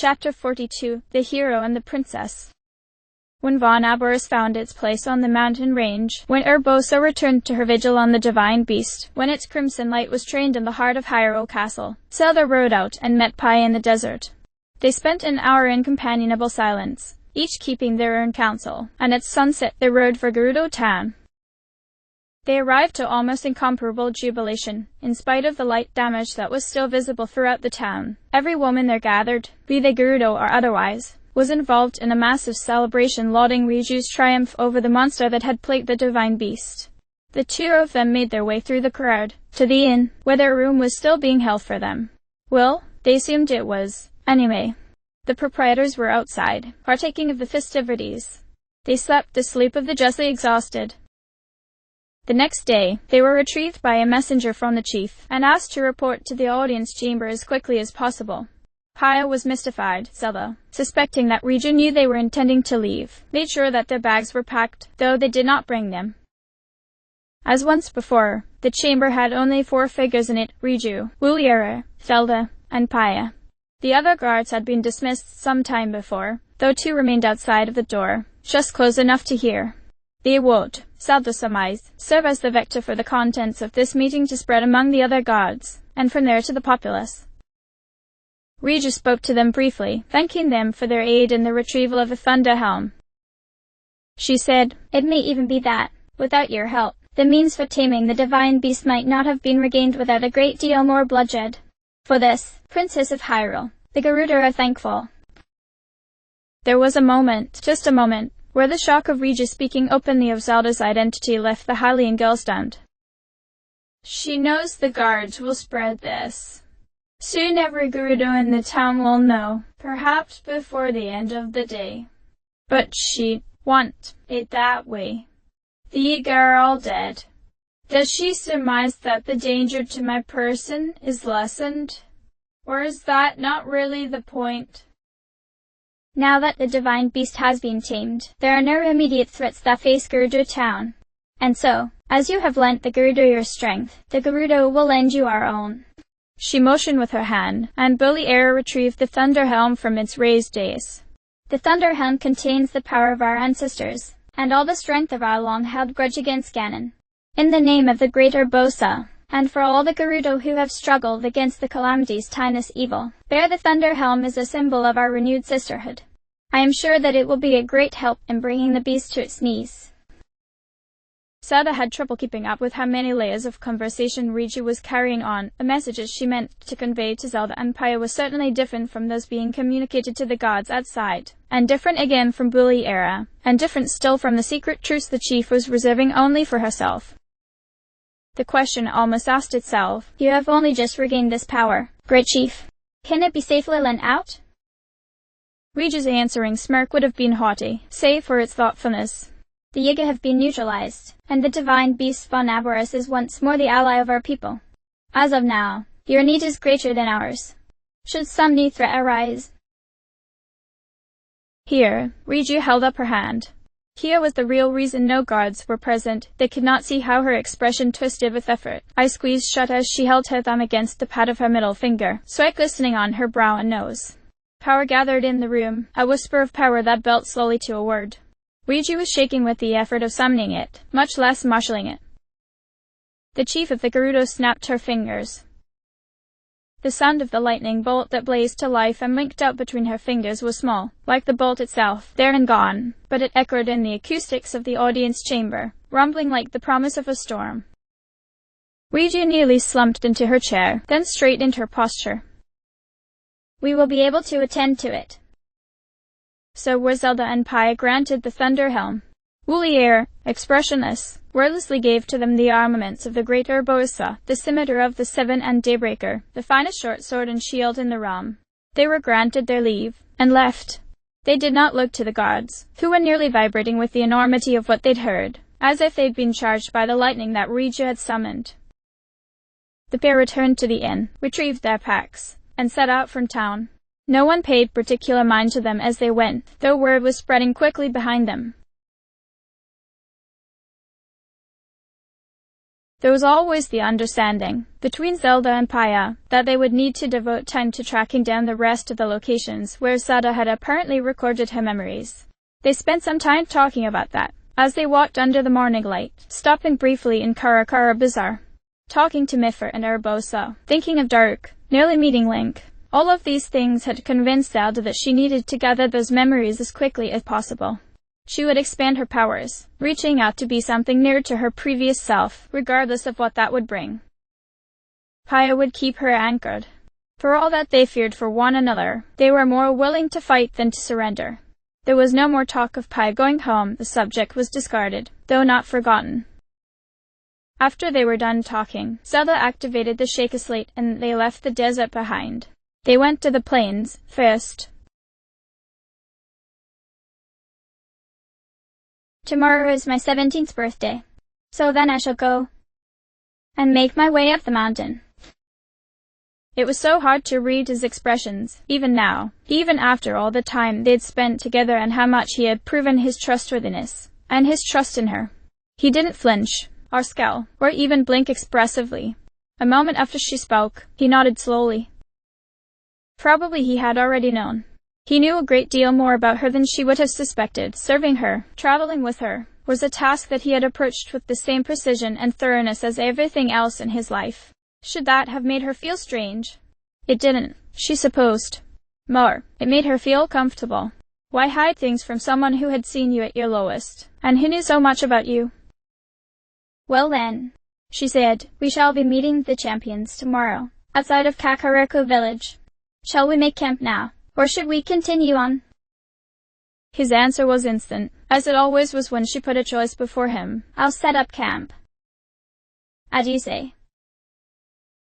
Chapter 42. The Hero and the Princess. When Von Aberus found its place on the mountain range, when Urbosa returned to her vigil on the divine beast, when its crimson light was trained in the heart of Hyrule Castle, Zelda rode out and met Pi in the desert. They spent an hour in companionable silence, each keeping their own counsel, and at sunset they rode for Gerudo Town. They arrived to almost incomparable jubilation, in spite of the light damage that was still visible throughout the town. Every woman there gathered, be they Gerudo or otherwise, was involved in a massive celebration lauding Riju's triumph over the monster that had plagued the divine beast. The two of them made their way through the crowd, to the inn, where their room was still being held for them. Well, they assumed it was, anyway. The proprietors were outside, partaking of the festivities. They slept the sleep of the justly exhausted. The next day, they were retrieved by a messenger from the chief, and asked to report to the audience chamber as quickly as possible. Paya was mystified. Zelda, suspecting that Riju knew they were intending to leave, made sure that their bags were packed, though they did not bring them. As once before, the chamber had only 4 figures in it: Riju, Wuliera, Zelda, and Paya. The other guards had been dismissed some time before, though 2 remained outside of the door, just close enough to hear. They would, Zelda surmised, serve as the vector for the contents of this meeting to spread among the other gods, and from there to the populace. Riju spoke to them briefly, thanking them for their aid in the retrieval of the Thunder Helm. She said, "It may even be that, without your help, the means for taming the divine beast might not have been regained without a great deal more bloodshed. For this, Princess of Hyrule, the Gerudo are thankful." There was a moment, just a moment, where the shock of Riju speaking openly of Zelda's identity left the Hylian girl stunned. "She knows the guards will spread this. Soon every Gerudo in the town will know, perhaps before the end of the day. But she want it that way. The Yiga are all dead. Does she surmise that the danger to my person is lessened? Or is that not really the point? Now that the divine beast has been tamed, there are no immediate threats that face Gerudo Town. And so, as you have lent the Gerudo your strength, the Gerudo will lend you our own." She motioned with her hand, and Wuliera retrieved the Thunder Helm from its raised dais. "The Thunder Helm contains the power of our ancestors, and all the strength of our long-held grudge against Ganon. In the name of the great Urbosa, and for all the Gerudo who have struggled against the calamities Tinus evil, bear the Thunder Helm as a symbol of our renewed sisterhood. I am sure that it will be a great help in bringing the beast to its knees." Zelda had trouble keeping up with how many layers of conversation Riju was carrying on. The messages she meant to convey to Zelda and Paya were certainly different from those being communicated to the gods outside, and different again from Wuliera, and different still from the secret truths the chief was reserving only for herself. The question almost asked itself, "You have only just regained this power, great chief. Can it be safely lent out?" Riju's answering smirk would have been haughty, save for its thoughtfulness. "The Yiga have been neutralized, and the divine beast Von Aberus is once more the ally of our people. As of now, your need is greater than ours. Should some new threat arise..." Here, Riju held up her hand. Here was the real reason no guards were present. They could not see how her expression twisted with effort. Eyes squeezed shut as she held her thumb against the pad of her middle finger, sweat glistening on her brow and nose. Power gathered in the room, a whisper of power that built slowly to a word. Riju was shaking with the effort of summoning it, much less marshalling it. The chief of the Gerudo snapped her fingers. The sound of the lightning bolt that blazed to life and winked out between her fingers was small, like the bolt itself, there and gone, but it echoed in the acoustics of the audience chamber, rumbling like the promise of a storm. Riju nearly slumped into her chair, then straightened her posture. "We will be able to attend to it." So were Zelda and Paya granted the Thunder Helm. Wuliera, expressionless, wordlessly gave to them the armaments of the great Urbosa, the scimitar of the Seven and Daybreaker, the finest short sword and shield in the realm. They were granted their leave, and left. They did not look to the gods, who were nearly vibrating with the enormity of what they'd heard, as if they'd been charged by the lightning that Riju had summoned. The pair returned to the inn, retrieved their packs, and set out from town. No one paid particular mind to them as they went, though word was spreading quickly behind them. There was always the understanding, between Zelda and Paya, that they would need to devote time to tracking down the rest of the locations where Zelda had apparently recorded her memories. They spent some time talking about that, as they walked under the morning light, stopping briefly in Karakara Bazaar, talking to Miffer and Urbosa, thinking of Dark, nearly meeting Link. All of these things had convinced Zelda that she needed to gather those memories as quickly as possible. She would expand her powers, reaching out to be something near to her previous self, regardless of what that would bring. Paya would keep her anchored. For all that they feared for one another, they were more willing to fight than to surrender. There was no more talk of Paya going home. The subject was discarded, though not forgotten. After they were done talking, Zelda activated the Shake a Slate and they left the desert behind. They went to the plains first. Tomorrow is my 17th birthday, so then I shall go and make my way up the mountain. It was so hard to read his expressions, even now, even after all the time they'd spent together and how much he had proven his trustworthiness, and his trust in her. He didn't flinch, or scowl, or even blink expressively. A moment after she spoke, he nodded slowly. Probably he had already known. He knew a great deal more about her than she would have suspected. Serving her, traveling with her, was a task that he had approached with the same precision and thoroughness as everything else in his life. Should that have made her feel strange? It didn't, she supposed. More, it made her feel comfortable. Why hide things from someone who had seen you at your lowest, and who knew so much about you? Well then, she said, we shall be meeting the champions tomorrow, outside of Kakariko village. Shall we make camp now? Or should we continue on? His answer was instant, as it always was when she put a choice before him. I'll set up camp. As you say.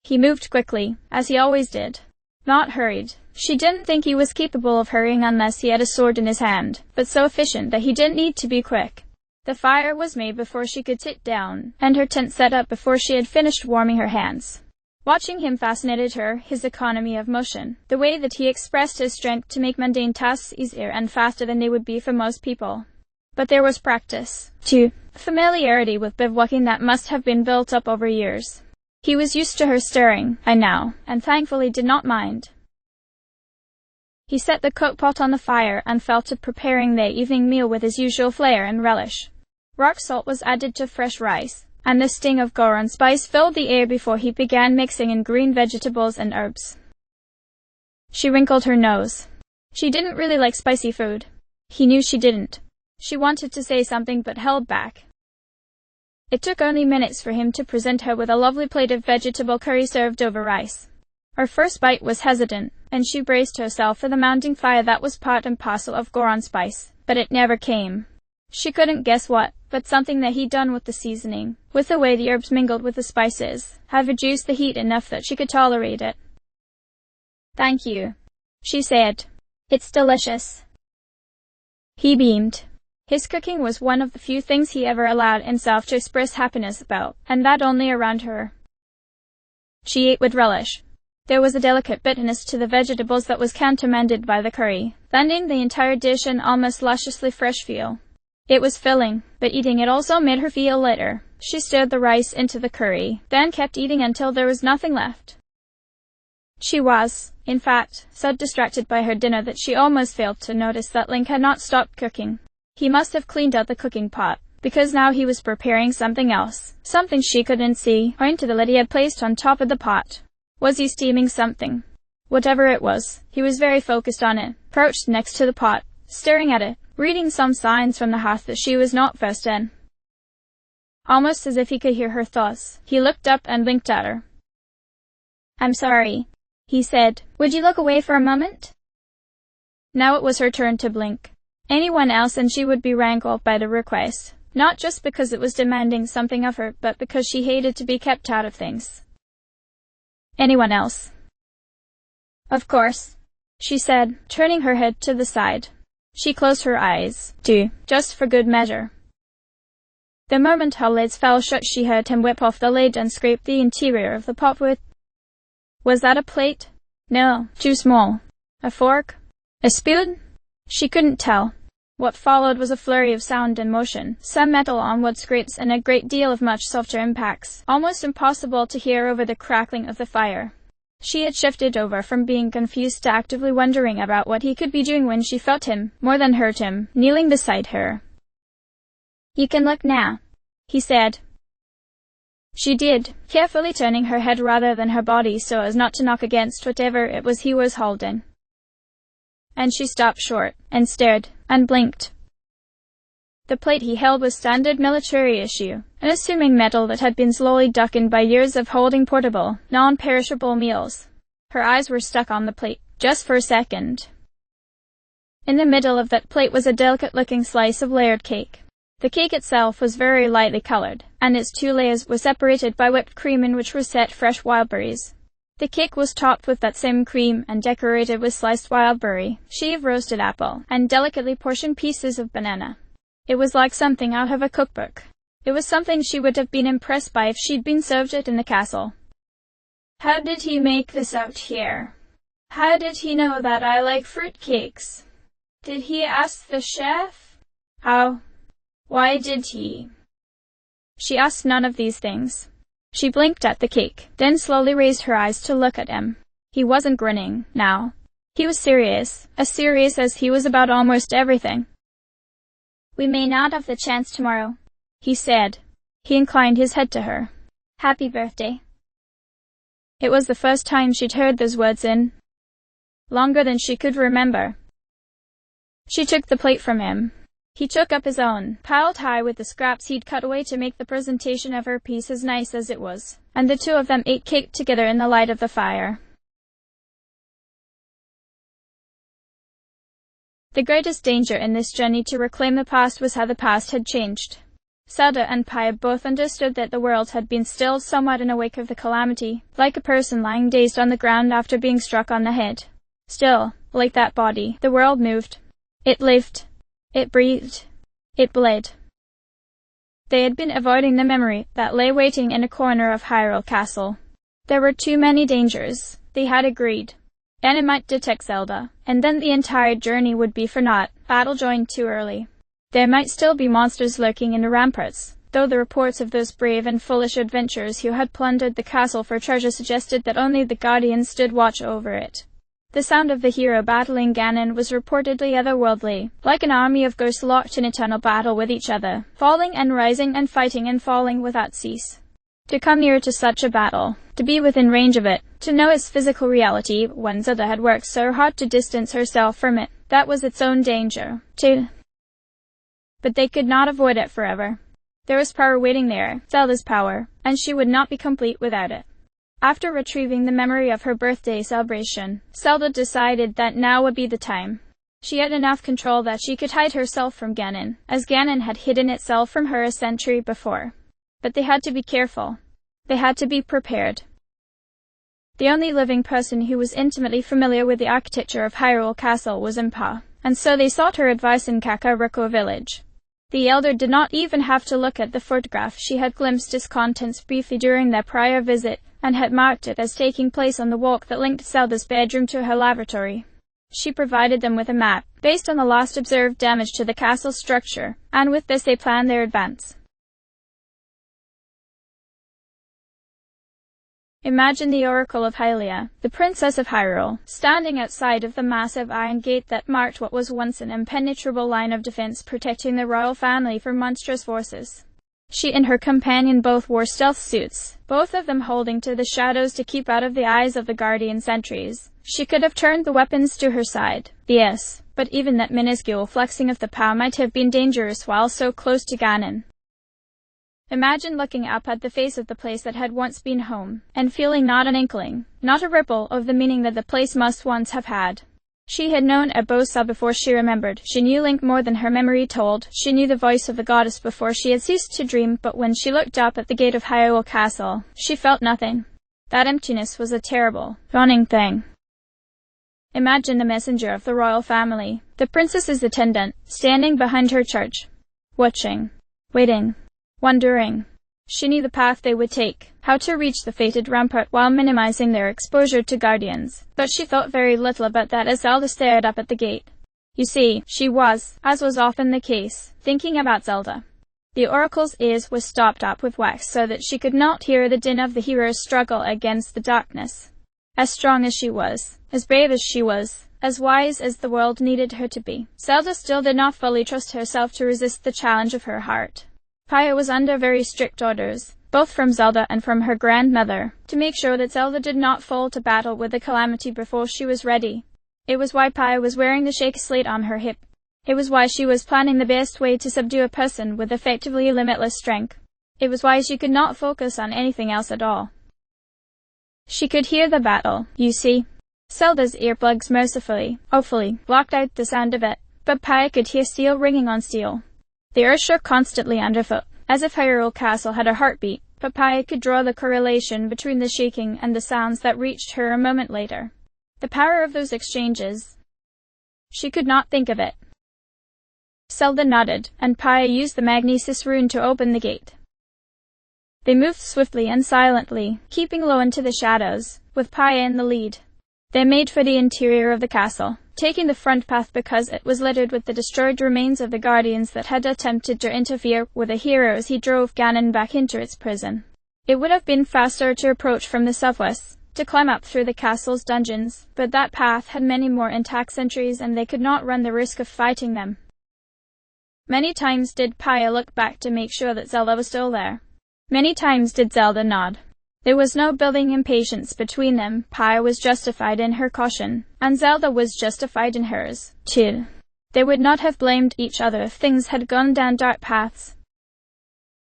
He moved quickly, as he always did. Not hurried. She didn't think he was capable of hurrying unless he had a sword in his hand, but so efficient that he didn't need to be quick. The fire was made before she could sit down, and her tent set up before she had finished warming her hands. Watching him fascinated her, his economy of motion, the way that he expressed his strength to make mundane tasks easier and faster than they would be for most people. But there was practice, too, familiarity with bivouacking that must have been built up over years. He was used to her stirring, by now, and thankfully did not mind. He set the cook pot on the fire and fell to preparing the evening meal with his usual flair and relish. Rock salt was added to fresh rice, and the sting of Goron spice filled the air before he began mixing in green vegetables and herbs. She wrinkled her nose. She didn't really like spicy food. He knew she didn't. She wanted to say something but held back. It took only minutes for him to present her with a lovely plate of vegetable curry served over rice. Her first bite was hesitant, and she braced herself for the mounting fire that was part and parcel of Goron spice, but it never came. She couldn't guess what, but something that he'd done with the seasoning, with the way the herbs mingled with the spices, had reduced the heat enough that she could tolerate it. Thank you, she said. It's delicious. He beamed. His cooking was one of the few things he ever allowed himself to express happiness about, and that only around her. She ate with relish. There was a delicate bitterness to the vegetables that was countermanded by the curry, lending the entire dish an almost lusciously fresh feel. It was filling, but eating it also made her feel lighter. She stirred the rice into the curry, then kept eating until there was nothing left. She was, in fact, so distracted by her dinner that she almost failed to notice that Link had not stopped cooking. He must have cleaned out the cooking pot, because now he was preparing something else, something she couldn't see, owing to the lid he had placed on top of the pot. Was he steaming something? Whatever it was, he was very focused on it, crouched next to the pot, staring at it, reading some signs from the hearth that she was not versed in. Almost as if he could hear her thoughts, he looked up and blinked at her. I'm sorry, he said. Would you look away for a moment? Now it was her turn to blink. Anyone else and she would be rankled by the request, not just because it was demanding something of her, but because she hated to be kept out of things. Anyone else. Of course, she said, turning her head to the side. She closed her eyes, too, just for good measure. The moment her lids fell shut, she heard him whip off the lid and scrape the interior of the pot with... Was that a plate? No, too small. A fork? A spoon? She couldn't tell. What followed was a flurry of sound and motion, some metal on wood scrapes and a great deal of much softer impacts, almost impossible to hear over the crackling of the fire. She had shifted over from being confused to actively wondering about what he could be doing when she felt him, more than heard him, kneeling beside her. "You can look now," he said. She did, carefully turning her head rather than her body so as not to knock against whatever it was he was holding. And she stopped short, and stared, and blinked. The plate he held was standard military issue, an assuming metal that had been slowly darkened by years of holding portable, non-perishable meals. Her eyes were stuck on the plate, just for a second. In the middle of that plate was a delicate-looking slice of layered cake. The cake itself was very lightly colored, and its 2 layers were separated by whipped cream in which were set fresh wild berries. The cake was topped with that same cream and decorated with sliced wild berry, shaved roasted apple, and delicately portioned pieces of banana. It was like something out of a cookbook. It was something she would have been impressed by if she'd been served it in the castle. "How did he make this out here? How did he know that I like fruit cakes? Did he ask the chef? How? Why did he?" She asked none of these things. She blinked at the cake, then slowly raised her eyes to look at him. He wasn't grinning, now. He was serious, as serious as he was about almost everything. "We may not have the chance tomorrow," he said. He inclined his head to her. "Happy birthday." It was the first time she'd heard those words in longer than she could remember. She took the plate from him. He took up his own, piled high with the scraps he'd cut away to make the presentation of her piece as nice as it was, and the two of them ate cake together in the light of the fire. The greatest danger in this journey to reclaim the past was how the past had changed. Zelda and Pia both understood that the world had been still somewhat in the wake of the calamity, like a person lying dazed on the ground after being struck on the head. Still, like that body, the world moved. It lived. It breathed. It bled. They had been avoiding the memory that lay waiting in a corner of Hyrule Castle. There were too many dangers, they had agreed. Anna might detect Zelda, and then the entire journey would be for naught, battle joined too early. There might still be monsters lurking in the ramparts, though the reports of those brave and foolish adventurers who had plundered the castle for treasure suggested that only the Guardians stood watch over it. The sound of the hero battling Ganon was reportedly otherworldly, like an army of ghosts locked in eternal battle with each other, falling and rising and fighting and falling without cease. To come near to such a battle, to be within range of it, to know its physical reality when Zelda had worked so hard to distance herself from it, that was its own danger, too. But they could not avoid it forever. There was power waiting there, Zelda's power, and she would not be complete without it. After retrieving the memory of her birthday celebration, Zelda decided that now would be the time. She had enough control that she could hide herself from Ganon, as Ganon had hidden itself from her a century before. But they had to be careful. They had to be prepared. The only living person who was intimately familiar with the architecture of Hyrule Castle was Impa, and so they sought her advice in Kakariko Village. The elder did not even have to look at the photograph. She had glimpsed its contents briefly during their prior visit, and had marked it as taking place on the walk that linked Zelda's bedroom to her laboratory. She provided them with a map, based on the last observed damage to the castle's structure, and with this they planned their advance. Imagine the Oracle of Hylia, the Princess of Hyrule, standing outside of the massive iron gate that marked what was once an impenetrable line of defense protecting the royal family from monstrous forces. She and her companion both wore stealth suits, both of them holding to the shadows to keep out of the eyes of the guardian sentries. She could have turned the weapons to her side, yes, but even that minuscule flexing of the power might have been dangerous while so close to Ganon. Imagine looking up at the face of the place that had once been home, and feeling not an inkling, not a ripple of the meaning that the place must once have had. She had known Urbosa before she remembered. She knew Link more than her memory told. She knew the voice of the goddess before she had ceased to dream, but when she looked up at the gate of Hyrule Castle, she felt nothing. That emptiness was a terrible, yawning thing. Imagine the messenger of the royal family, the princess's attendant, standing behind her charge, watching, waiting, wondering. She knew the path they would take, how to reach the fated rampart while minimizing their exposure to guardians, but she thought very little about that as Zelda stared up at the gate. You see, she was, as was often the case, thinking about Zelda. The oracle's ears were stopped up with wax so that she could not hear the din of the hero's struggle against the darkness. As strong as she was, as brave as she was, as wise as the world needed her to be, Zelda still did not fully trust herself to resist the challenge of her heart. Paya was under very strict orders, both from Zelda and from her grandmother, to make sure that Zelda did not fall to battle with the calamity before she was ready. It was why Paya was wearing the shake slate on her hip. It was why she was planning the best way to subdue a person with effectively limitless strength. It was why she could not focus on anything else at all. She could hear the battle, you see. Zelda's earplugs mercifully, hopefully, blocked out the sound of it, but Paya could hear steel ringing on steel. The earth shook constantly underfoot, as if Hyrule Castle had a heartbeat, but Paya could draw the correlation between the shaking and the sounds that reached her a moment later. The power of those exchanges. She could not think of it. Zelda nodded, and Paya used the Magnesis rune to open the gate. They moved swiftly and silently, keeping low into the shadows, with Paya in the lead. They made for the interior of the castle, taking the front path because it was littered with the destroyed remains of the guardians that had attempted to interfere with the hero as he drove Ganon back into its prison. It would have been faster to approach from the southwest, to climb up through the castle's dungeons, but that path had many more intact sentries and they could not run the risk of fighting them. Many times did Paya look back to make sure that Zelda was still there. Many times did Zelda nod. There was no building impatience between them. Paya was justified in her caution, and Zelda was justified in hers, too. They would not have blamed each other if things had gone down dark paths.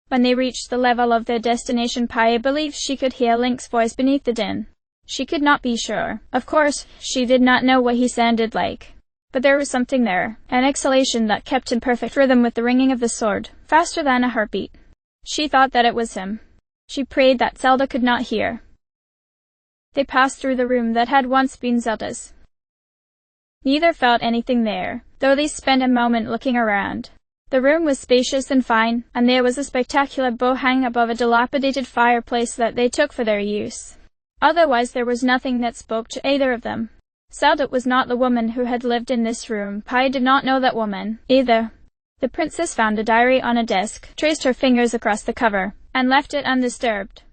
When they reached the level of their destination, Paya believed she could hear Link's voice beneath the din. She could not be sure. Of course, she did not know what he sounded like. But there was something there, an exhalation that kept in perfect rhythm with the ringing of the sword, faster than a heartbeat. She thought that it was him. She prayed that Zelda could not hear. They passed through the room that had once been Zelda's. Neither felt anything there, though they spent a moment looking around. The room was spacious and fine, and there was a spectacular bow hanging above a dilapidated fireplace that they took for their use. Otherwise there was nothing that spoke to either of them. Zelda was not the woman who had lived in this room. Paya did not know that woman, either. The princess found a diary on a desk, traced her fingers across the cover, and left it undisturbed.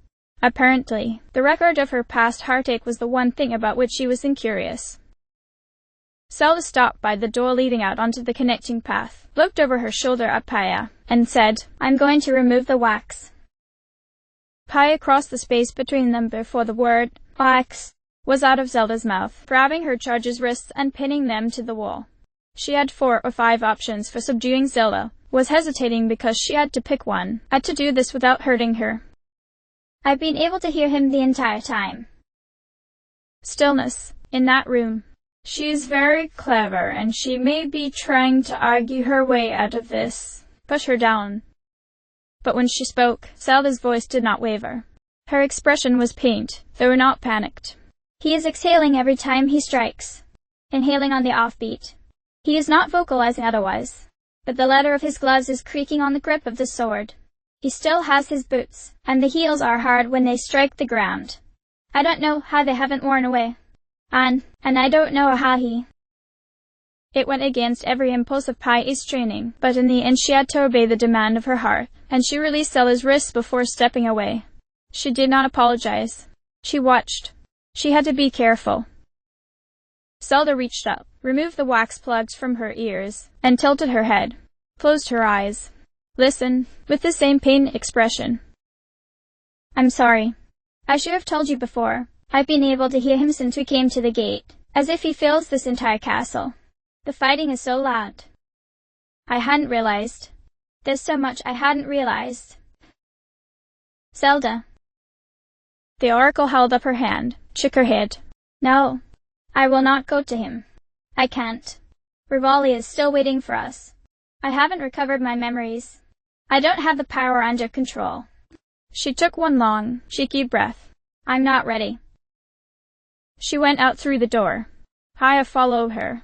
Apparently, the record of her past heartache was the one thing about which she was incurious. Zelda stopped by the door leading out onto the connecting path, looked over her shoulder at Paya, and said, "I'm going to remove the wax." Paya crossed the space between them before the word, wax, was out of Zelda's mouth, grabbing her charge's wrists and pinning them to the wall. She had 4 or 5 options for subduing Zelda, was hesitating because she had to pick one, had to do this without hurting her. I've been able to hear him the entire time. Stillness, in that room. She is very clever and she may be trying to argue her way out of this. Push her down. But when she spoke, Zelda's voice did not waver. Her expression was pained, though not panicked. He is exhaling every time he strikes, inhaling on the offbeat. He is not vocalizing otherwise, but the leather of his gloves is creaking on the grip of the sword. He still has his boots, and the heels are hard when they strike the ground. I don't know how they haven't worn away. And I don't know how he... It went against every impulse of Paya's training, but in the end she had to obey the demand of her heart, and she released Zelda's wrists before stepping away. She did not apologize. She watched. She had to be careful. Zelda reached up, removed the wax plugs from her ears, and tilted her head, closed her eyes. Listened, with the same pained expression. I'm sorry. I should have told you before. I've been able to hear him since we came to the gate, as if he fills this entire castle. The fighting is so loud. I hadn't realized. There's so much I hadn't realized. Zelda. The oracle held up her hand, shook her head. No. I will not go to him. I can't. Rivali is still waiting for us. I haven't recovered my memories. I don't have the power under control. She took one long, cheeky breath. I'm not ready. She went out through the door. Paya followed her.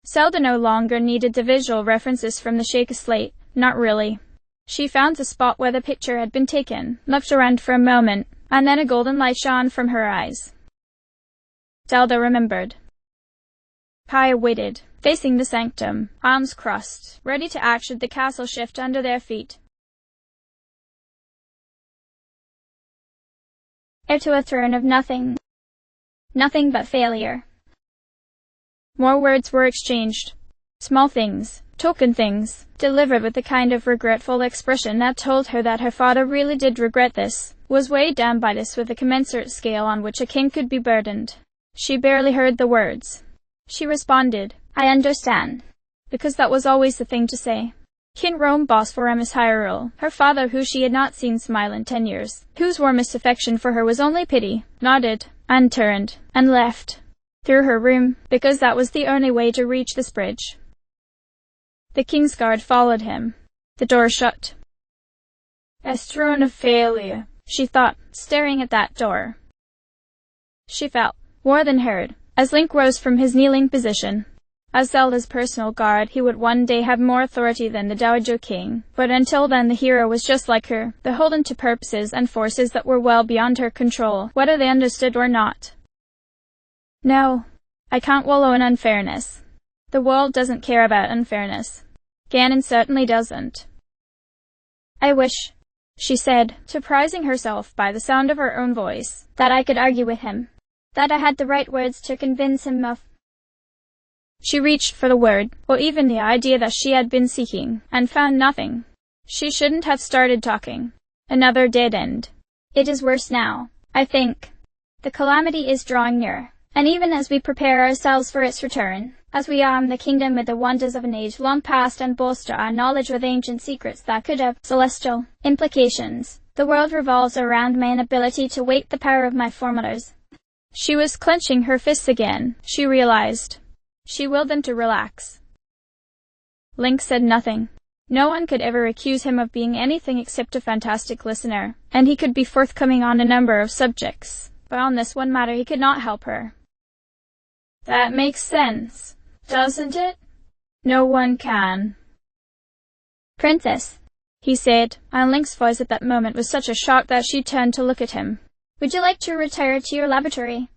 Zelda no longer needed the visual references from the shake slate, not really. She found the spot where the picture had been taken, looked around for a moment, and then a golden light shone from her eyes. Zelda remembered. Kaya waited, facing the sanctum, arms crossed, ready to act should the castle shift under their feet. Heir to a throne of nothing. Nothing but failure. More words were exchanged. Small things, token things, delivered with a kind of regretful expression that told her that her father really did regret this, was weighed down by this with a commensurate scale on which a king could be burdened. She barely heard the words. She responded, I understand. Because that was always the thing to say. King Rome boss for Ms. Hyrule, her father who she had not seen smile in 10 years, whose warmest affection for her was only pity, nodded, and turned, and left. Through her room, because that was the only way to reach this bridge. The king's guard followed him. The door shut. A throne of failure, she thought, staring at that door. She felt, more than heard, as Link rose from his kneeling position. As Zelda's personal guard, he would one day have more authority than the Dowager King, but until then the hero was just like her, beholden to purposes and forces that were well beyond her control, whether they understood or not. No, I can't wallow in unfairness. The world doesn't care about unfairness. Ganon certainly doesn't. I wish, she said, surprising herself by the sound of her own voice, that I could argue with him. That I had the right words to convince him of. She reached for the word, or even the idea that she had been seeking, and found nothing. She shouldn't have started talking. Another dead end. It is worse now, I think. The calamity is drawing near, and even as we prepare ourselves for its return, as we arm the kingdom with the wonders of an age long past and bolster our knowledge with ancient secrets that could have celestial implications, the world revolves around my inability to weight the power of my foremothers. She was clenching her fists again, she realized. She willed them to relax. Link said nothing. No one could ever accuse him of being anything except a fantastic listener, and he could be forthcoming on a number of subjects, but on this one matter he could not help her. That makes sense, doesn't it? No one can. Princess, he said, and Link's voice at that moment was such a shock that she turned to look at him. Would you like to retire to your laboratory?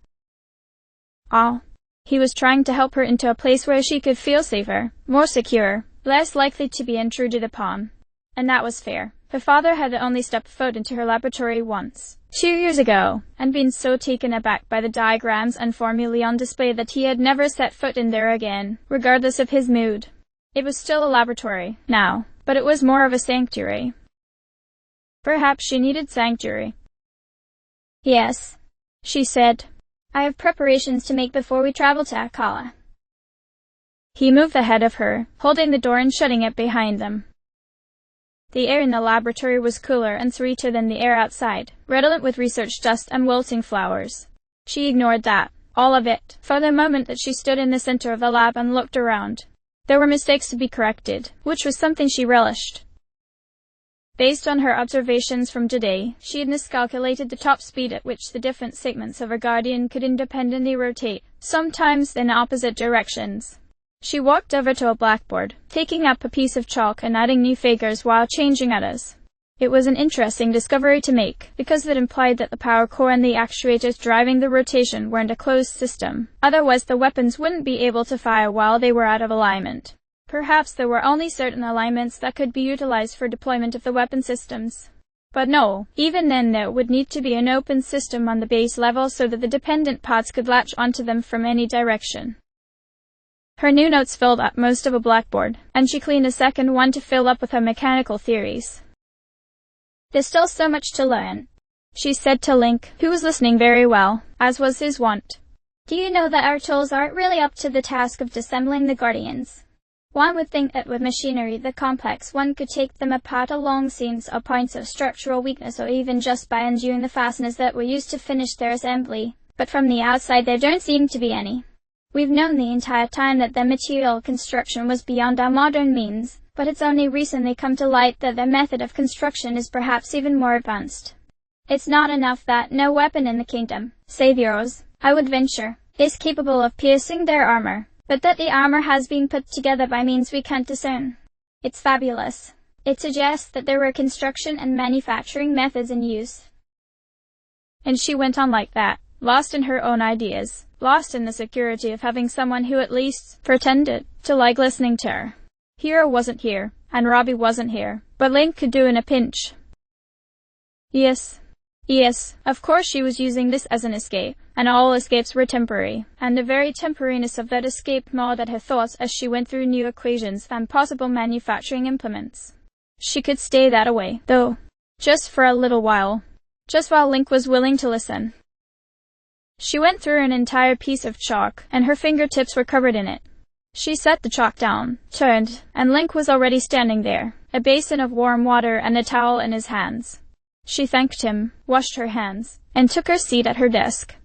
He was trying to help her into a place where she could feel safer, more secure, less likely to be intruded upon. And that was fair. Her father had only stepped foot into her laboratory once, 2 years ago, and been so taken aback by the diagrams and formulae on display that he had never set foot in there again, regardless of his mood. It was still a laboratory, now, but it was more of a sanctuary. Perhaps she needed sanctuary. Yes, she said. I have preparations to make before we travel to Akkala. He moved ahead of her, holding the door and shutting it behind them. The air in the laboratory was cooler and sweeter than the air outside, redolent with research dust and wilting flowers. She ignored that, all of it, for the moment that she stood in the center of the lab and looked around. There were mistakes to be corrected, which was something she relished. Based on her observations from today, she had miscalculated the top speed at which the different segments of her guardian could independently rotate, sometimes in opposite directions. She walked over to a blackboard, taking up a piece of chalk and adding new figures while changing others. It was an interesting discovery to make, because it implied that the power core and the actuators driving the rotation weren't a closed system. Otherwise the weapons wouldn't be able to fire while they were out of alignment. Perhaps there were only certain alignments that could be utilized for deployment of the weapon systems. But no, even then there would need to be an open system on the base level so that the dependent pods could latch onto them from any direction. Her new notes filled up most of a blackboard, and she cleaned a second one to fill up with her mechanical theories. There's still so much to learn, she said to Link, who was listening very well, as was his wont. Do you know that our tools aren't really up to the task of disassembling the Guardians? One would think that with machinery the complex one could take them apart along seams or points of structural weakness or even just by undoing the fasteners that were used to finish their assembly, but from the outside there don't seem to be any. We've known the entire time that their material construction was beyond our modern means, but it's only recently come to light that their method of construction is perhaps even more advanced. It's not enough that no weapon in the kingdom, save yours, I would venture, is capable of piercing their armor, but that the armor has been put together by means we can't discern. It's fabulous. It suggests that there were construction and manufacturing methods in use. And she went on like that, lost in her own ideas, lost in the security of having someone who at least pretended to like listening to her. Hero wasn't here, and Robbie wasn't here, but Link could do in a pinch. Yes, of course she was using this as an escape, and all escapes were temporary, and the very temporariness of that escape gnawed at her thoughts as she went through new equations and possible manufacturing implements. She could stay that way, though, just for a little while, just while Link was willing to listen. She went through an entire piece of chalk, and her fingertips were covered in it. She set the chalk down, turned, and Link was already standing there, a basin of warm water and a towel in his hands. She thanked him, washed her hands, and took her seat at her desk.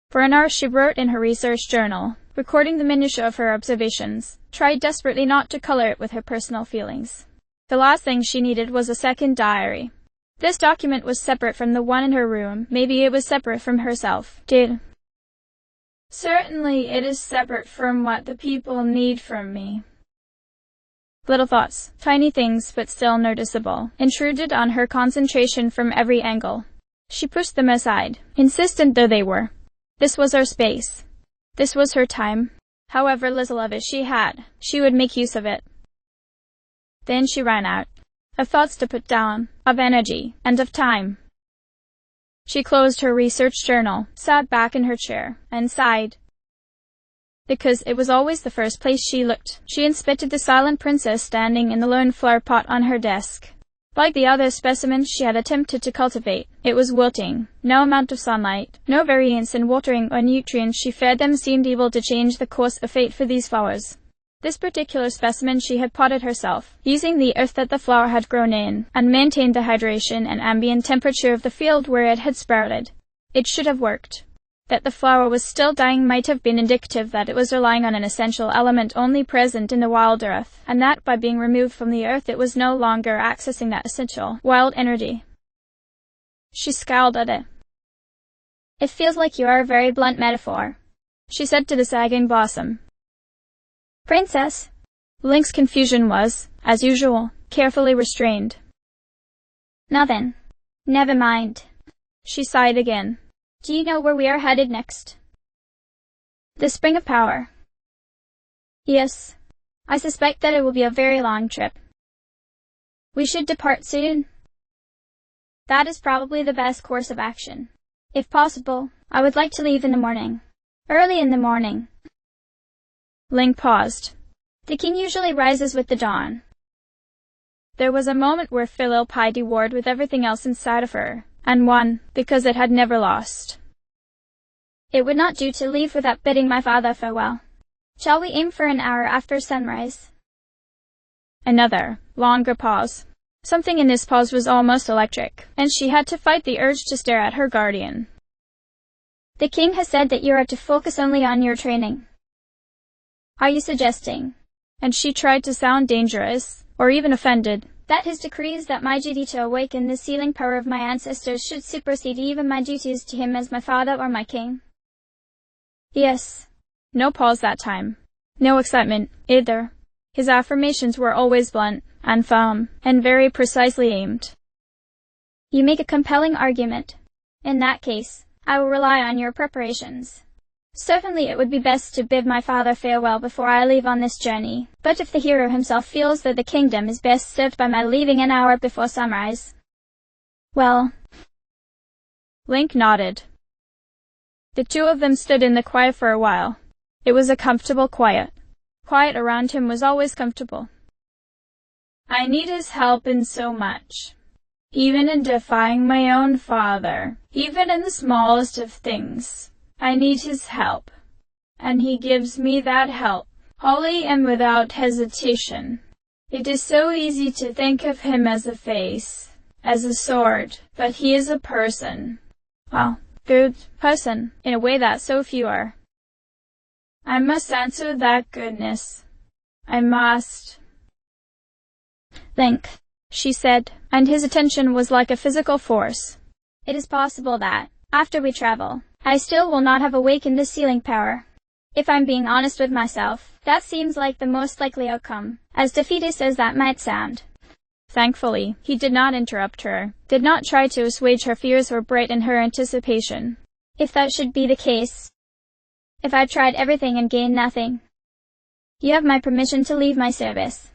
For an hour she wrote in her research journal, recording the minutiae of her observations, tried desperately not to color it with her personal feelings. The last thing she needed was a second diary. This document was separate from the one in her room. Maybe it was separate from herself. Certainly it is separate from what the people need from me. Little thoughts, tiny things but still noticeable, intruded on her concentration from every angle. She pushed them aside, insistent though they were. This was her space. This was her time. However little of it she had, she would make use of it. Then she ran out of thoughts to put down, of energy, and of time. She closed her research journal, sat back in her chair, and sighed. Because it was always the first place she looked. She inspected the silent princess standing in the lone flower pot on her desk. Like the other specimens she had attempted to cultivate, it was wilting. No amount of sunlight, no variance in watering or nutrients she fed them seemed able to change the course of fate for these flowers. This particular specimen she had potted herself, using the earth that the flower had grown in, and maintained the hydration and ambient temperature of the field where it had sprouted. It should have worked. That the flower was still dying might have been indicative that it was relying on an essential element only present in the wild earth, and that by being removed from the earth it was no longer accessing that essential, wild energy. She scowled at it. It feels like you are a very blunt metaphor, she said to the sagging blossom. Princess? Link's confusion was, as usual, carefully restrained. Nothing. Never mind. She sighed again. Do you know where we are headed next? The Spring of Power. Yes. I suspect that it will be a very long trip. We should depart soon. That is probably the best course of action. If possible, I would like to leave in the morning. Early in the morning. Link paused. The king usually rises with the dawn. There was a moment where filial piety warred with everything else inside of her, and won, because it had never lost. It would not do to leave without bidding my father farewell. Shall we aim for an hour after sunrise? Another, longer pause. Something in this pause was almost electric, and she had to fight the urge to stare at her guardian. The king has said that you are to focus only on your training. Are you suggesting, and she tried to sound dangerous, or even offended, that his decrees that my duty to awaken the sealing power of my ancestors should supersede even my duties to him as my father or my king? Yes. No pause that time. No excitement, either. His affirmations were always blunt, and firm, and very precisely aimed. You make a compelling argument. In that case, I will rely on your preparations. Certainly it would be best to bid my father farewell before I leave on this journey, but if the hero himself feels that the kingdom is best served by my leaving an hour before sunrise, well... Link nodded. The two of them stood in the quiet for a while. It was a comfortable quiet. Quiet around him was always comfortable. I need his help in so much. Even in defying my own father, even in the smallest of things. I need his help, and he gives me that help, wholly and without hesitation. It is so easy to think of him as a face, as a sword, but he is a person. Well, good person, in a way that so few are. I must answer that goodness. I must. Link, she said, and his attention was like a physical force. It is possible that, after we travel, I still will not have awakened the sealing power. If I'm being honest with myself, that seems like the most likely outcome, as defeatist as that might sound. Thankfully, he did not interrupt her, did not try to assuage her fears or brighten her anticipation. If that should be the case, If I tried everything and gained nothing, you have my permission to leave my service.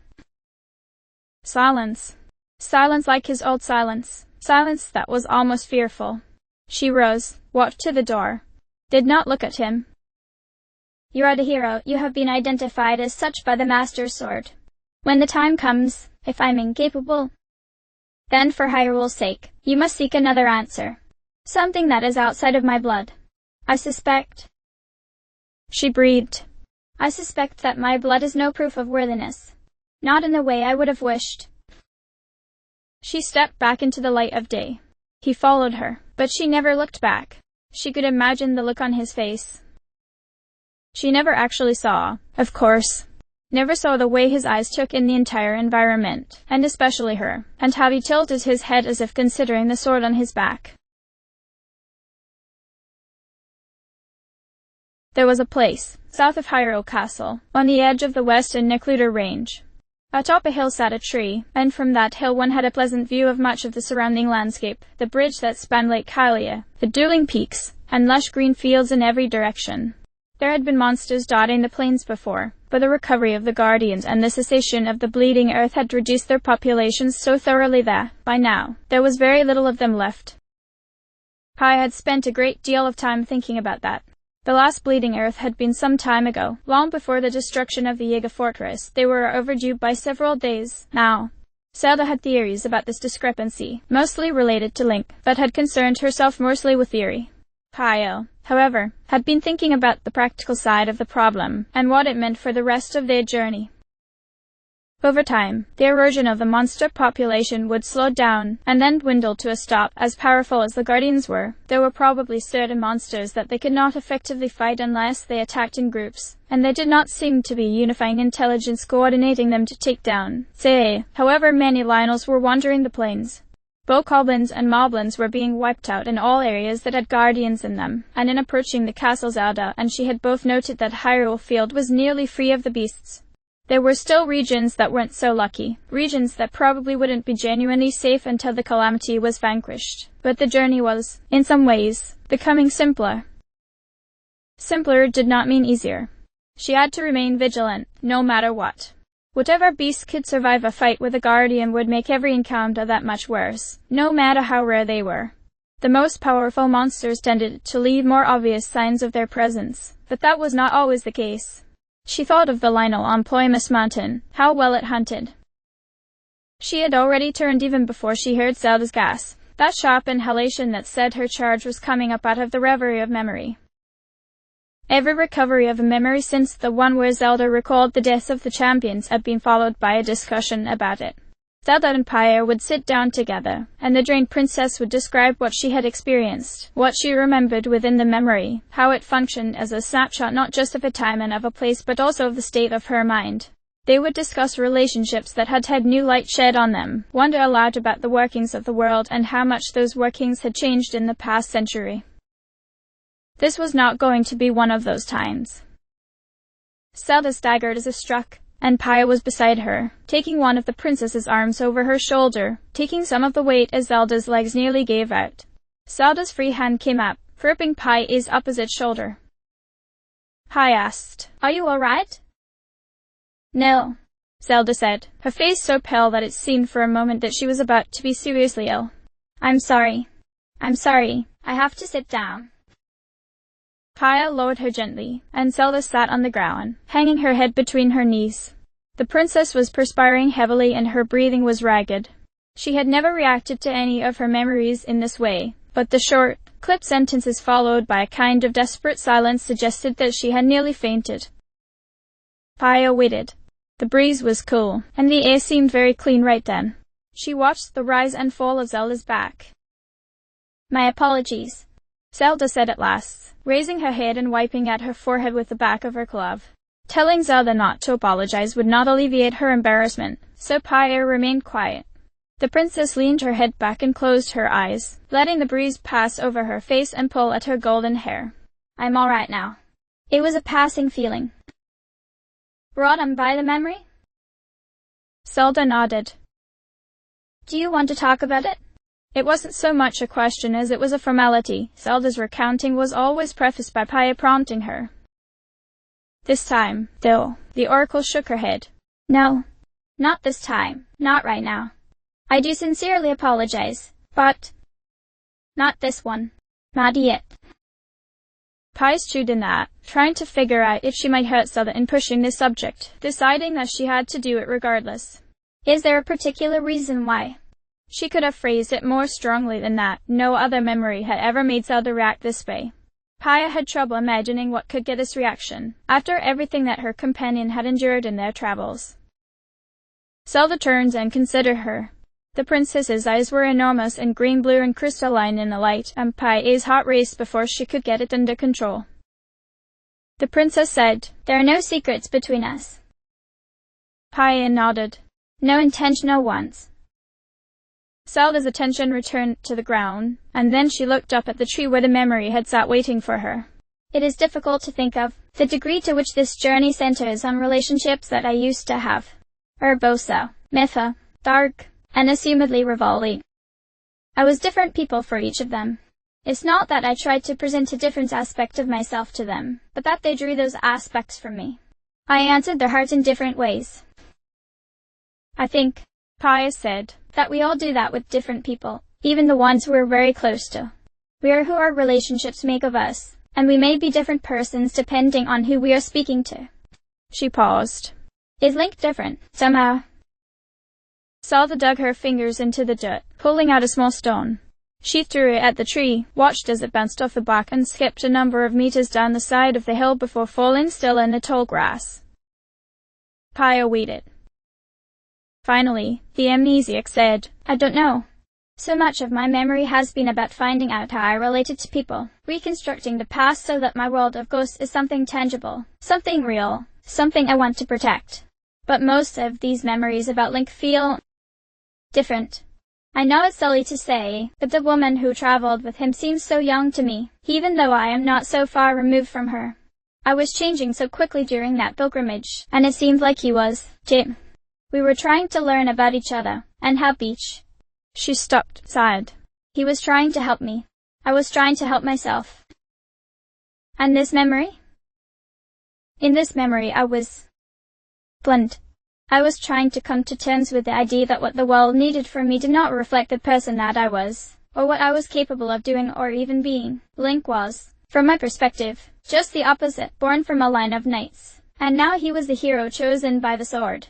Silence. Silence like his old silence. Silence that was almost fearful. She rose, walked to the door, did not look at him. You are the hero. You have been identified as such by the Master's sword. When the time comes, if I'm incapable, then for Hyrule's sake, you must seek another answer. Something that is outside of my blood. I suspect. She breathed. I suspect that my blood is no proof of worthiness. Not in the way I would have wished. She stepped back into the light of day. He followed her, but she never looked back. She could imagine the look on his face. She never actually saw, of course. Never saw the way his eyes took in the entire environment, and especially her, and how he tilted his head as if considering the sword on his back. There was a place, south of Hyrule Castle, on the edge of the western Necluder Range. Atop a hill sat a tree, and from that hill one had a pleasant view of much of the surrounding landscape, the bridge that spanned Lake Hylia, the dueling peaks, and lush green fields in every direction. There had been monsters dotting the plains before, but the recovery of the Guardians and the cessation of the bleeding earth had reduced their populations so thoroughly that, by now, there was very little of them left. Pi had spent a great deal of time thinking about that. The last bleeding earth had been some time ago, long before the destruction of the Yiga fortress. They were overdue by several days, now. Zelda had theories about this discrepancy, mostly related to Link, but had concerned herself mostly with theory. Pio, however, had been thinking about the practical side of the problem, and what it meant for the rest of their journey. Over time, the erosion of the monster population would slow down, and then dwindle to a stop. As powerful as the Guardians were, there were probably certain monsters that they could not effectively fight unless they attacked in groups, and there did not seem to be unifying intelligence coordinating them to take down, say, however many Lionels were wandering the plains. Bokoblins and Moblins were being wiped out in all areas that had Guardians in them, and in approaching the castle Zelda and she had both noted that Hyrule Field was nearly free of the beasts. There were still regions that weren't so lucky, regions that probably wouldn't be genuinely safe until the calamity was vanquished. But the journey was, in some ways, becoming simpler. Simpler did not mean easier. She had to remain vigilant, no matter what. Whatever beast could survive a fight with a Guardian would make every encounter that much worse, no matter how rare they were. The most powerful monsters tended to leave more obvious signs of their presence, but that was not always the case. She thought of the Lionel on Ploymus Mountain, how well it hunted. She had already turned even before she heard Zelda's gasp, that sharp inhalation that said her charge was coming up out of the reverie of memory. Every recovery of a memory since the one where Zelda recalled the deaths of the champions had been followed by a discussion about it. Zelda and Pyre would sit down together, and the Drained Princess would describe what she had experienced, what she remembered within the memory, how it functioned as a snapshot not just of a time and of a place but also of the state of her mind. They would discuss relationships that had had new light shed on them, wonder aloud about the workings of the world and how much those workings had changed in the past century. This was not going to be one of those times. Zelda staggered as if struck, and Pia was beside her, taking one of the princess's arms over her shoulder, taking some of the weight as Zelda's legs nearly gave out. Zelda's free hand came up, gripping Pia's opposite shoulder. Pi asked, "Are you all right?" "No," Zelda said, her face so pale that it seemed for a moment that she was about to be seriously ill. I'm sorry. I have to sit down." Pia lowered her gently, and Zelda sat on the ground, hanging her head between her knees. The princess was perspiring heavily and her breathing was ragged. She had never reacted to any of her memories in this way, but the short, clipped sentences followed by a kind of desperate silence suggested that she had nearly fainted. Pia waited. The breeze was cool, and the air seemed very clean right then. She watched the rise and fall of Zelda's back. "My apologies," Zelda said at last, raising her head and wiping at her forehead with the back of her glove. Telling Zelda not to apologize would not alleviate her embarrassment, so Pia remained quiet. The princess leaned her head back and closed her eyes, letting the breeze pass over her face and pull at her golden hair. "I'm all right now. It was a passing feeling." "Brought on by the memory?" Zelda nodded. "Do you want to talk about it?" It wasn't so much a question as it was a formality. Zelda's recounting was always prefaced by Pia prompting her. This time, though, the oracle shook her head. No, not this time, not right now. I do sincerely apologize, but not this one, not yet. Pi stewed in that, trying to figure out if she might hurt Zelda in pushing this subject, deciding that she had to do it regardless. Is there a particular reason why? She could have phrased it more strongly than that. No other memory had ever made Zelda react this way. Pia had trouble imagining what could get this reaction, after everything that her companion had endured in their travels. Zelda turned and considered her. The princess's eyes were enormous and green-blue and crystalline in the light, and Pia's heart raced before she could get it under control. The princess said, "There are no secrets between us." Pia nodded. "No intentional ones." Zelda's attention returned to the ground, and then she looked up at the tree where the memory had sat waiting for her. It is difficult to think of the degree to which this journey centers on relationships that I used to have. Urbosa, Mitha, Dark, and assumedly Rivali. I was different people for each of them. It's not that I tried to present a different aspect of myself to them, but that they drew those aspects from me. I answered their hearts in different ways. I think, Pia said, that we all do that with different people, even the ones we're very close to. We are who our relationships make of us, and we may be different persons depending on who we are speaking to. She paused. Is Link different, somehow? Zelda dug her fingers into the dirt, pulling out a small stone. She threw it at the tree, watched as it bounced off the bark and skipped a number of meters down the side of the hill before falling still in the tall grass. Pia waited. Finally, the amnesiac said, I don't know. So much of my memory has been about finding out how I related to people, reconstructing the past so that my world of ghosts is something tangible, something real, something I want to protect. But most of these memories about Link feel different. I know it's silly to say, but the woman who traveled with him seems so young to me, even though I am not so far removed from her. I was changing so quickly during that pilgrimage, and it seemed like he was, too. We were trying to learn about each other, and help each. She stopped, sighed. He was trying to help me. I was trying to help myself. And this memory? In this memory I was blunt. I was trying to come to terms with the idea that what the world needed from me did not reflect the person that I was, or what I was capable of doing or even being. Link was, from my perspective, just the opposite, born from a line of knights. And now he was the hero chosen by the sword.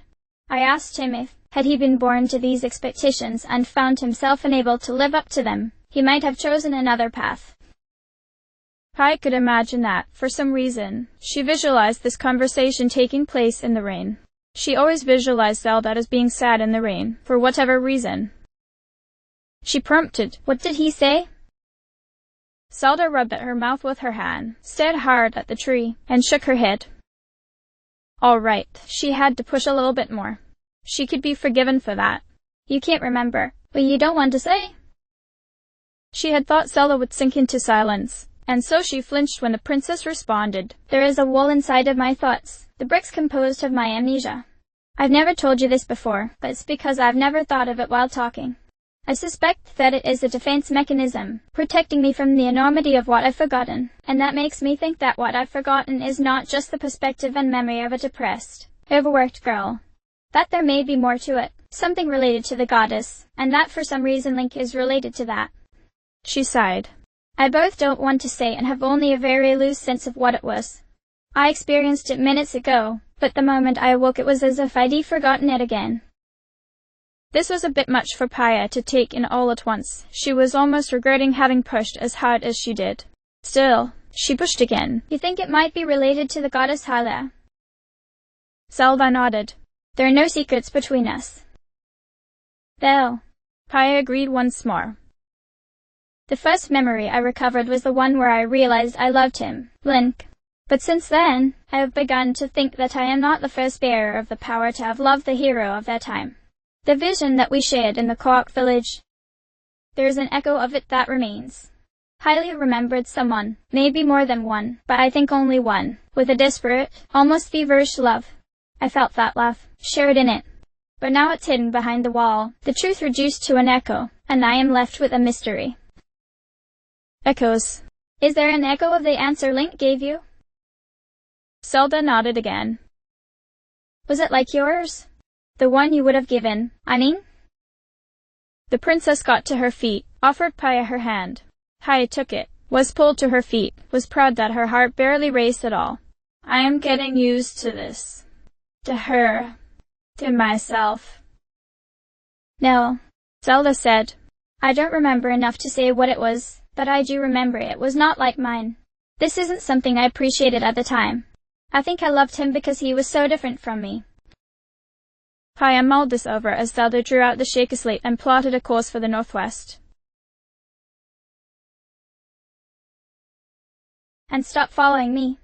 I asked him if, had he been born to these expectations and found himself unable to live up to them, he might have chosen another path. Pia could imagine that, for some reason, she visualized this conversation taking place in the rain. She always visualized Zelda as being sad in the rain, for whatever reason. She prompted, What did he say? Zelda rubbed at her mouth with her hand, stared hard at the tree, and shook her head. All right, she had to push a little bit more. She could be forgiven for that. You can't remember, but you don't want to say? She had thought Zelda would sink into silence, and so she flinched when the princess responded. There is a wall inside of my thoughts, the bricks composed of my amnesia. I've never told you this before, but it's because I've never thought of it while talking. I suspect that it is a defense mechanism, protecting me from the enormity of what I've forgotten, and that makes me think that what I've forgotten is not just the perspective and memory of a depressed, overworked girl. That there may be more to it, something related to the goddess, and that for some reason Link is related to that. She sighed. I both don't want to say and have only a very loose sense of what it was. I experienced it minutes ago, but the moment I awoke it was as if I'd forgotten it again. This was a bit much for Pia to take in all at once. She was almost regretting having pushed as hard as she did. Still, she pushed again. You think it might be related to the goddess Hyla? Zelda nodded. There are no secrets between us. Though, Pia agreed once more. The first memory I recovered was the one where I realized I loved him, Link. But since then, I have begun to think that I am not the first bearer of the power to have loved the hero of their time. The vision that we shared in the Quark village. There is an echo of it that remains. Highly remembered someone, maybe more than one, but I think only one, with a desperate, almost feverish love. I felt that love, shared in it. But now it's hidden behind the wall, the truth reduced to an echo, and I am left with a mystery. Echoes. Is there an echo of the answer Link gave you? Zelda nodded again. Was it like yours? The one you would have given, I mean? The princess got to her feet, offered Paya her hand. Paya took it, was pulled to her feet, was proud that her heart barely raced at all. I am getting used to this. To her. To myself. No, Zelda said. I don't remember enough to say what it was, but I do remember it was not like mine. This isn't something I appreciated at the time. I think I loved him because he was so different from me. Paya mulled this over as Zelda drew out the shaker slate and plotted a course for the northwest. And stop following me.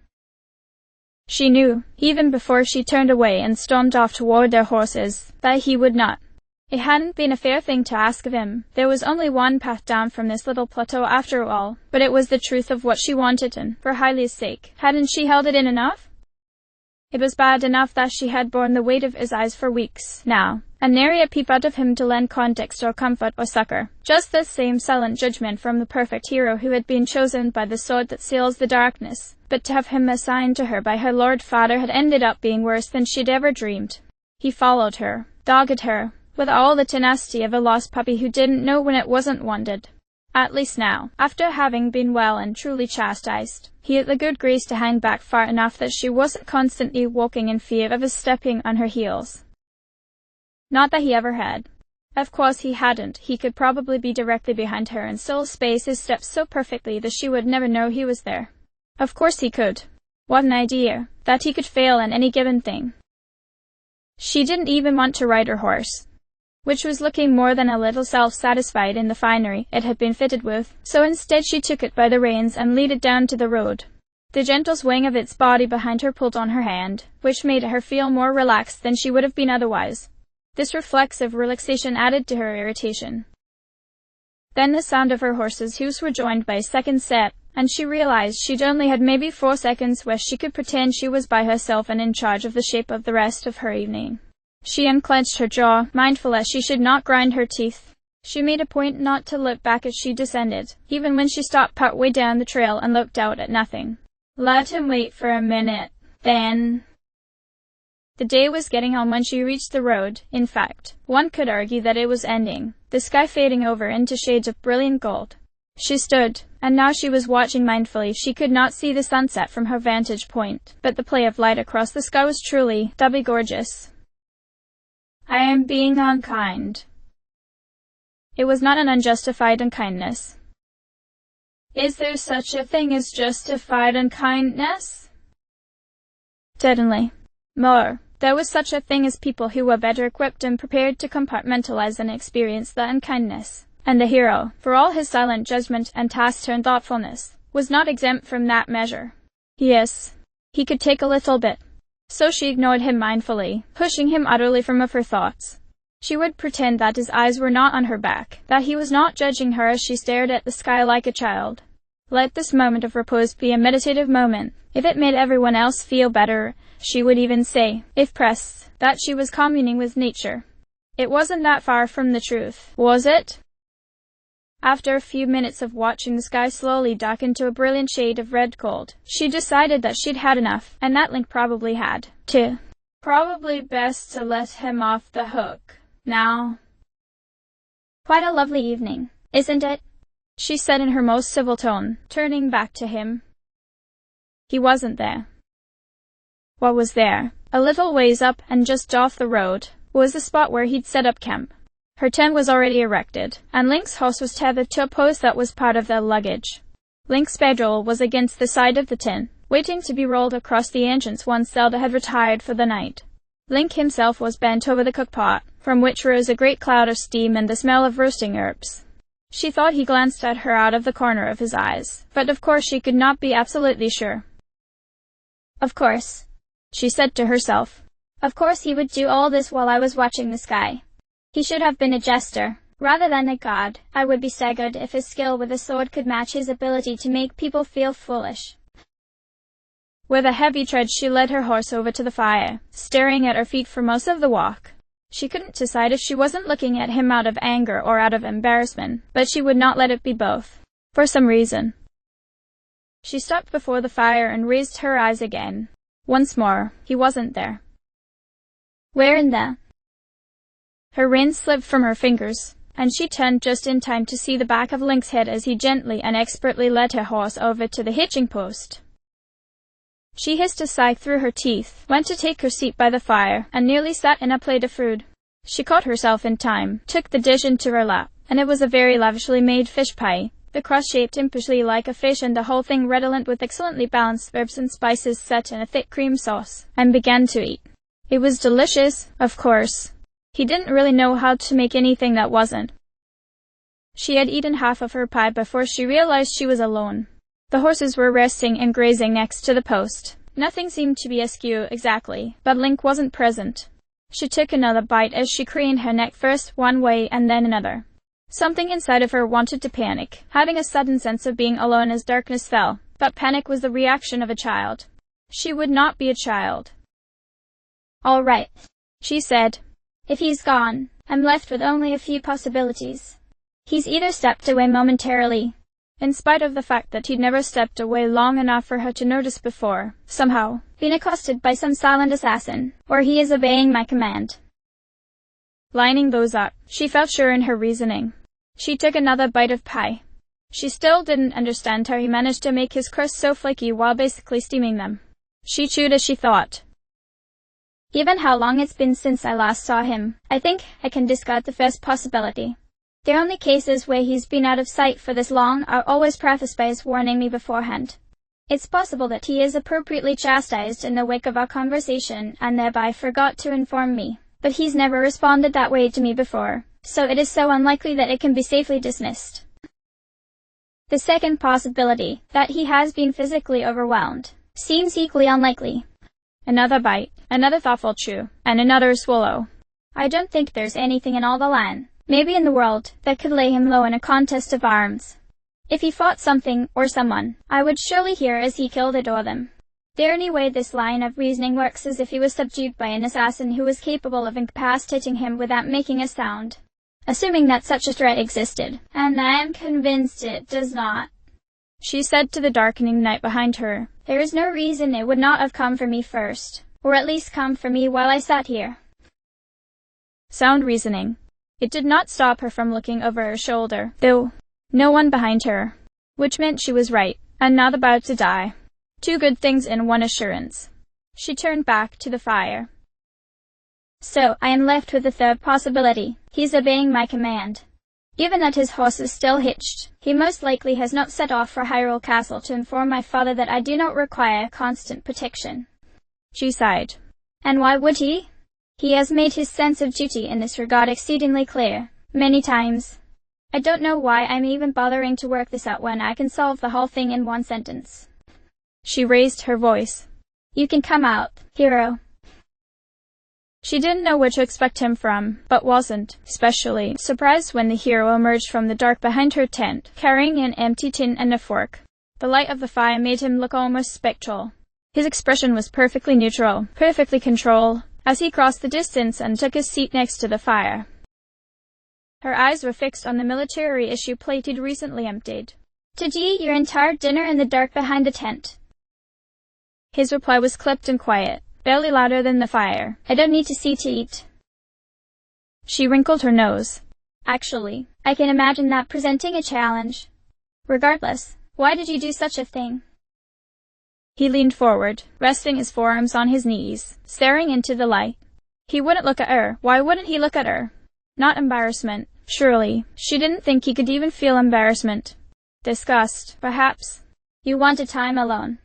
She knew, even before she turned away and stormed off toward their horses, that he would not. It hadn't been a fair thing to ask of him. There was only one path down from this little plateau after all, but it was the truth of what she wanted, and, for Hylia's sake, hadn't she held it in enough? It was bad enough that she had borne the weight of his eyes for weeks, now, and nary a peep out of him to lend context or comfort or succor. Just this same silent judgment from the perfect hero who had been chosen by the sword that seals the darkness, but to have him assigned to her by her Lord Father had ended up being worse than she'd ever dreamed. He followed her, dogged her, with all the tenacity of a lost puppy who didn't know when it wasn't wanted. At least now, after having been well and truly chastised, he had the good grace to hang back far enough that she wasn't constantly walking in fear of his stepping on her heels. Not that he ever had. Of course he hadn't. He could probably be directly behind her and still space his steps so perfectly that she would never know he was there. Of course he could. What an idea, that he could fail in any given thing. She didn't even want to ride her horse, which was looking more than a little self-satisfied in the finery it had been fitted with, so instead she took it by the reins and led it down to the road. The gentle swing of its body behind her pulled on her hand, which made her feel more relaxed than she would have been otherwise. This reflexive relaxation added to her irritation. Then the sound of her horse's hoofs were joined by a second set, and she realized she'd only had maybe 4 seconds where she could pretend she was by herself and in charge of the shape of the rest of her evening. She unclenched her jaw, mindful that she should not grind her teeth. She made a point not to look back as she descended, even when she stopped partway down the trail and looked out at nothing. Let him wait for a minute, then. The day was getting on when she reached the road. In fact, one could argue that it was ending, the sky fading over into shades of brilliant gold. She stood, and now she was watching mindfully. She could not see the sunset from her vantage point, but the play of light across the sky was truly, doubly gorgeous. I am being unkind. It was not an unjustified unkindness. Is there such a thing as justified unkindness? Certainly. More, there was such a thing as people who were better equipped and prepared to compartmentalize and experience the unkindness. And the hero, for all his silent judgment and taciturn thoughtfulness, was not exempt from that measure. Yes, he could take a little bit. So she ignored him mindfully, pushing him utterly from her thoughts. She would pretend that his eyes were not on her back, that he was not judging her as she stared at the sky like a child. Let this moment of repose be a meditative moment. If it made everyone else feel better, she would even say, if pressed, that she was communing with nature. It wasn't that far from the truth, was it? After a few minutes of watching the sky slowly darken to a brilliant shade of red gold, she decided that she'd had enough, and that Link probably had, too. Probably best to let him off the hook, now. Quite a lovely evening, isn't it? She said in her most civil tone, turning back to him. He wasn't there. What was there, a little ways up and just off the road, was the spot where he'd set up camp. Her tent was already erected, and Link's horse was tethered to a post that was part of their luggage. Link's bedroll was against the side of the tent, waiting to be rolled across the entrance once Zelda had retired for the night. Link himself was bent over the cookpot, from which rose a great cloud of steam and the smell of roasting herbs. She thought he glanced at her out of the corner of his eyes, but of course she could not be absolutely sure. Of course, she said to herself. Of course he would do all this while I was watching the sky. He should have been a jester, rather than a god. I would be staggered if his skill with a sword could match his ability to make people feel foolish. With a heavy tread she led her horse over to the fire, staring at her feet for most of the walk. She couldn't decide if she wasn't looking at him out of anger or out of embarrassment, but she would not let it be both, for some reason. She stopped before the fire and raised her eyes again. Once more, he wasn't there. Where in the... Her reins slipped from her fingers, and she turned just in time to see the back of Link's head as he gently and expertly led her horse over to the hitching post. She hissed a sigh through her teeth, went to take her seat by the fire, and nearly sat in a plate of food. She caught herself in time, took the dish into her lap, and it was a very lavishly made fish pie, the crust shaped impishly like a fish and the whole thing redolent with excellently balanced herbs and spices set in a thick cream sauce, and began to eat. It was delicious, of course. He didn't really know how to make anything that wasn't. She had eaten half of her pie before she realized she was alone. The horses were resting and grazing next to the post. Nothing seemed to be askew exactly, but Link wasn't present. She took another bite as she craned her neck first one way and then another. Something inside of her wanted to panic, having a sudden sense of being alone as darkness fell, but panic was the reaction of a child. She would not be a child. "All right," she said. "If he's gone, I'm left with only a few possibilities. He's either stepped away momentarily," in spite of the fact that he'd never stepped away long enough for her to notice before, somehow, "been accosted by some silent assassin, or he is obeying my command." Lining those up, she felt sure in her reasoning. She took another bite of pie. She still didn't understand how he managed to make his crusts so flaky while basically steaming them. She chewed as she thought. "Given how long it's been since I last saw him, I think I can discard the first possibility. The only cases where he's been out of sight for this long are always prefaced by his warning me beforehand. It's possible that he is appropriately chastised in the wake of our conversation and thereby forgot to inform me, but he's never responded that way to me before, so it is so unlikely that it can be safely dismissed. The second possibility, that he has been physically overwhelmed, seems equally unlikely." Another bite, another thoughtful chew, and another swallow. "I don't think there's anything in all the land, maybe in the world, that could lay him low in a contest of arms. If he fought something or someone, I would surely hear as he killed it or them. The only way this line of reasoning works is if he was subdued by an assassin who was capable of incapacitating him without making a sound. Assuming that such a threat existed, and I am convinced it does not," she said to the darkening night behind her, "there is no reason it would not have come for me first, or at least come for me while I sat here." Sound reasoning. It did not stop her from looking over her shoulder, though. No one behind her. Which meant she was right, and not about to die. Two good things in one assurance. She turned back to the fire. "So, I am left with the third possibility. He's obeying my command. Given that his horse is still hitched, he most likely has not set off for Hyrule Castle to inform my father that I do not require constant protection." She sighed. "And why would he? He has made his sense of duty in this regard exceedingly clear, many times. I don't know why I'm even bothering to work this out when I can solve the whole thing in one sentence." She raised her voice. "You can come out, hero." She didn't know where to expect him from, but wasn't especially surprised when the hero emerged from the dark behind her tent, carrying an empty tin and a fork. The light of the fire made him look almost spectral. His expression was perfectly neutral, perfectly controlled, as he crossed the distance and took his seat next to the fire. Her eyes were fixed on the military issue plate he'd recently emptied. "Did you eat your entire dinner in the dark behind the tent?" His reply was clipped and quiet, barely louder than the fire. "I don't need to see to eat." She wrinkled her nose. "Actually, I can imagine that presenting a challenge. Regardless, why did you do such a thing?" He leaned forward, resting his forearms on his knees, staring into the light. He wouldn't look at her. Why wouldn't he look at her? Not embarrassment, surely. She didn't think he could even feel embarrassment. Disgust, perhaps. "You wanted time alone."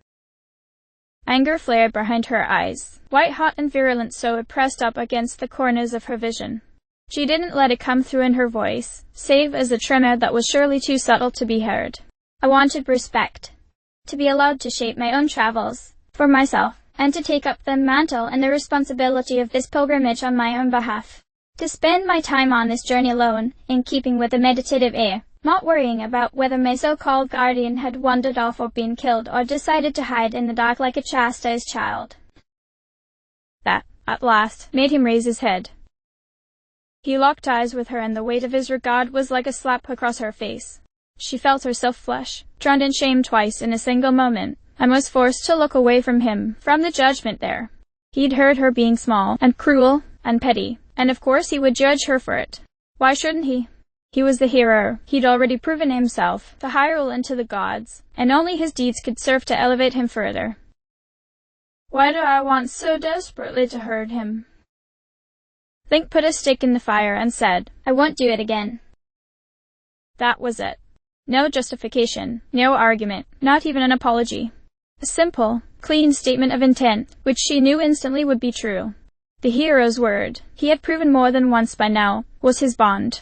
Anger flared behind her eyes, white-hot and virulent, so it pressed up against the corners of her vision. She didn't let it come through in her voice, save as a tremor that was surely too subtle to be heard. "I wanted respect. To be allowed to shape my own travels, for myself, and to take up the mantle and the responsibility of this pilgrimage on my own behalf. To spend my time on this journey alone, in keeping with a meditative air, not worrying about whether my so-called guardian had wandered off or been killed or decided to hide in the dark like a chastised child." That, at last, made him raise his head. He locked eyes with her, and the weight of his regard was like a slap across her face. She felt herself flush, drowned in shame twice in a single moment, and was forced to look away from him, from the judgment there. He'd heard her being small, and cruel, and petty, and of course he would judge her for it. Why shouldn't he? He was the hero. He'd already proven himself, the high role into the gods, and only his deeds could serve to elevate him further. Why do I want so desperately to hurt him? Link put a stick in the fire and said, I won't do it again. That was it. No justification, no argument, not even an apology. A simple, clean statement of intent, which she knew instantly would be true. The hero's word, he had proven more than once by now, was his bond.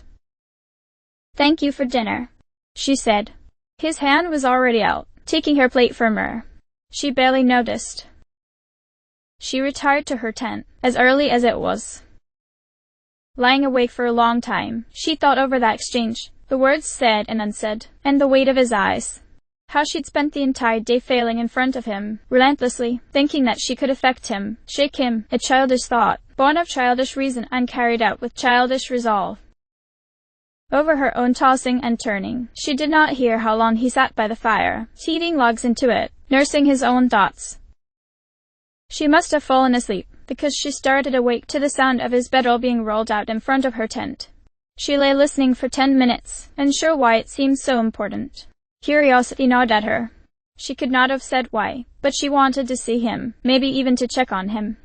Thank you for dinner, she said. His hand was already out, taking her plate from her. She barely noticed. She retired to her tent, as early as it was. Lying awake for a long time, she thought over that exchange, the words said and unsaid, and the weight of his eyes. How she'd spent the entire day failing in front of him, relentlessly, thinking that she could affect him, shake him, a childish thought, born of childish reason and carried out with childish resolve. Over her own tossing and turning, she did not hear how long he sat by the fire, heating logs into it, nursing his own thoughts. She must have fallen asleep, because she started awake to the sound of his bedroll being rolled out in front of her tent. She lay listening for 10 minutes, unsure why it seemed so important. Curiosity gnawed at her. She could not have said why, but she wanted to see him, maybe even to check on him.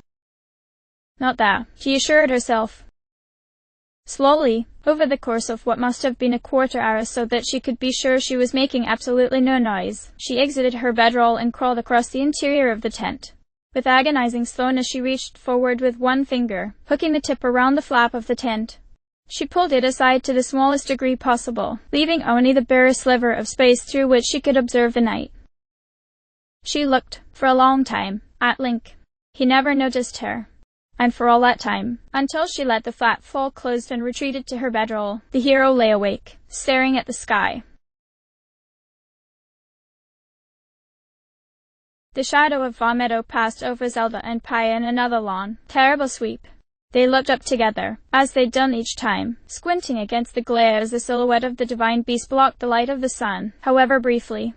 Not that, she assured herself. Slowly, over the course of what must have been a quarter hour so that she could be sure she was making absolutely no noise, she exited her bedroll and crawled across the interior of the tent. With agonizing slowness she reached forward with one finger, hooking the tip around the flap of the tent. She pulled it aside to the smallest degree possible, leaving only the barest sliver of space through which she could observe the night. She looked, for a long time, at Link. He never noticed her. And for all that time, until she let the flap fall closed and retreated to her bedroll, the hero lay awake, staring at the sky. The shadow of Vaughn Meadow passed over Zelda and Paya in another long, terrible sweep. They looked up together, as they'd done each time, squinting against the glare as the silhouette of the divine beast blocked the light of the sun, however briefly.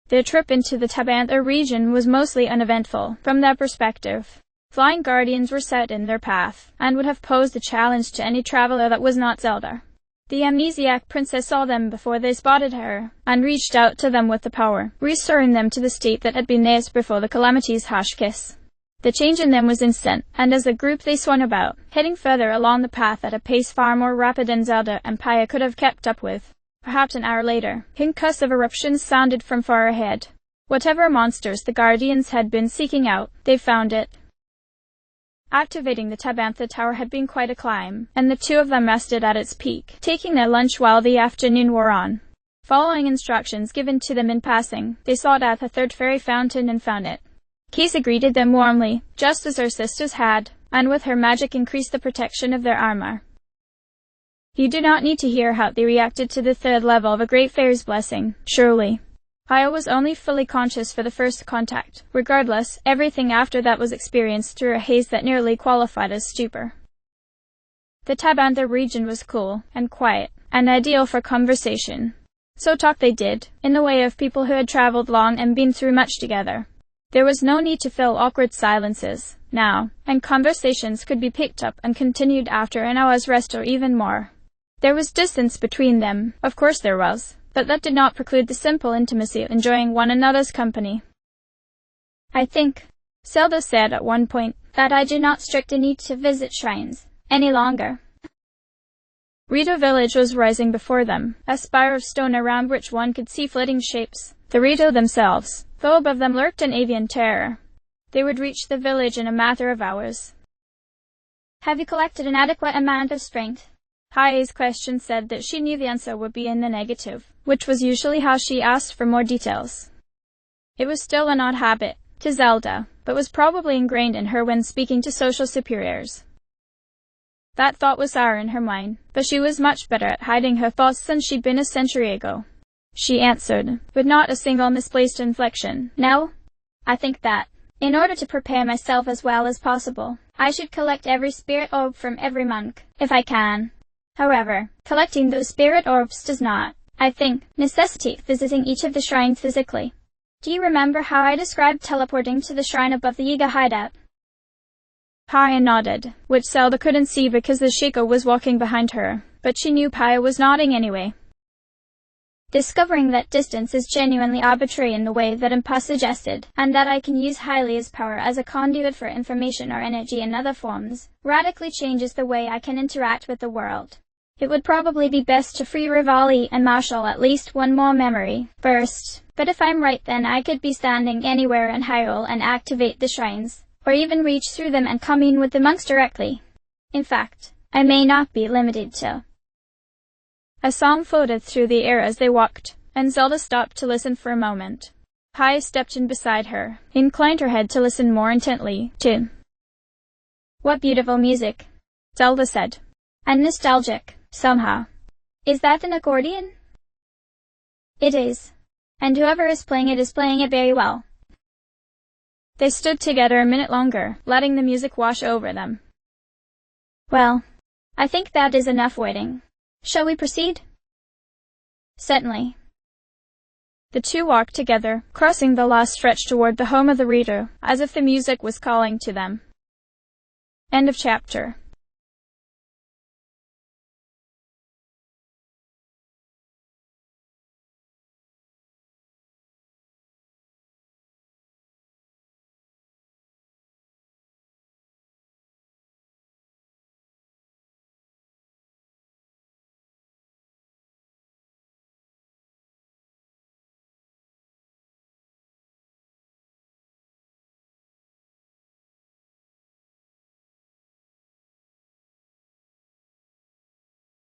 Their trip into the Tabantha region was mostly uneventful, from their perspective. Flying guardians were set in their path, and would have posed a challenge to any traveler that was not Zelda. The amnesiac princess saw them before they spotted her, and reached out to them with the power, restoring them to the state that had been theirs before the calamity's harsh kiss. The change in them was instant, and as a group they swung about, heading further along the path at a pace far more rapid than Zelda and Paya could have kept up with. Perhaps an hour later, concussive eruptions sounded from far ahead. Whatever monsters the guardians had been seeking out, they found it. Activating the Tabantha Tower had been quite a climb, and the two of them rested at its peak, taking their lunch while the afternoon wore on. Following instructions given to them in passing, they sought out the third fairy fountain and found it. Kisa greeted them warmly, just as her sisters had, and with her magic increased the protection of their armor. You do not need to hear how they reacted to the third level of a great fairy's blessing, surely. Paya was only fully conscious for the first contact. Regardless, everything after that was experienced through a haze that nearly qualified as stupor. The Tabantha region was cool and quiet, and ideal for conversation. So talk they did, in the way of people who had traveled long and been through much together. There was no need to fill awkward silences, now, and conversations could be picked up and continued after an hour's rest or even more. There was distance between them, of course there was, but that did not preclude the simple intimacy of enjoying one another's company. I think, Zelda said at one point, that I do not strictly need to visit shrines any longer. Rito Village was rising before them, a spire of stone around which one could see flitting shapes. The Rito themselves, though above them lurked an avian terror. They would reach the village in a matter of hours. Have you collected an adequate amount of strength? Paya's question said that she knew the answer would be in the negative, which was usually how she asked for more details. It was still an odd habit, to Zelda, but was probably ingrained in her when speaking to social superiors. That thought was sour in her mind, but she was much better at hiding her thoughts than she'd been a century ago. She answered, with not a single misplaced inflection, No. I think that, in order to prepare myself as well as possible, I should collect every spirit orb from every monk, if I can. However, collecting those spirit orbs does not, I think, necessitate visiting each of the shrines physically. Do you remember how I described teleporting to the shrine above the Yiga hideout? Paya nodded, which Zelda couldn't see because the Sheikah was walking behind her, but she knew Paya was nodding anyway. Discovering that distance is genuinely arbitrary in the way that Impa suggested, and that I can use Hylia's power as a conduit for information or energy in other forms, radically changes the way I can interact with the world. It would probably be best to free Rivali and marshal at least one more memory first, but if I'm right then I could be standing anywhere in Hyrule and activate the shrines, or even reach through them and commune with the monks directly. In fact, I may not be limited to. A song floated through the air as they walked, and Zelda stopped to listen for a moment. Paya stepped in beside her, inclined her head to listen more intently, too. What beautiful music, Zelda said. And nostalgic, somehow. Is that an accordion? It is. And whoever is playing it very well. They stood together a minute longer, letting the music wash over them. Well, I think that is enough waiting. Shall we proceed? Certainly. The two walked together, crossing the last stretch toward the home of the reader, as if the music was calling to them. End of chapter.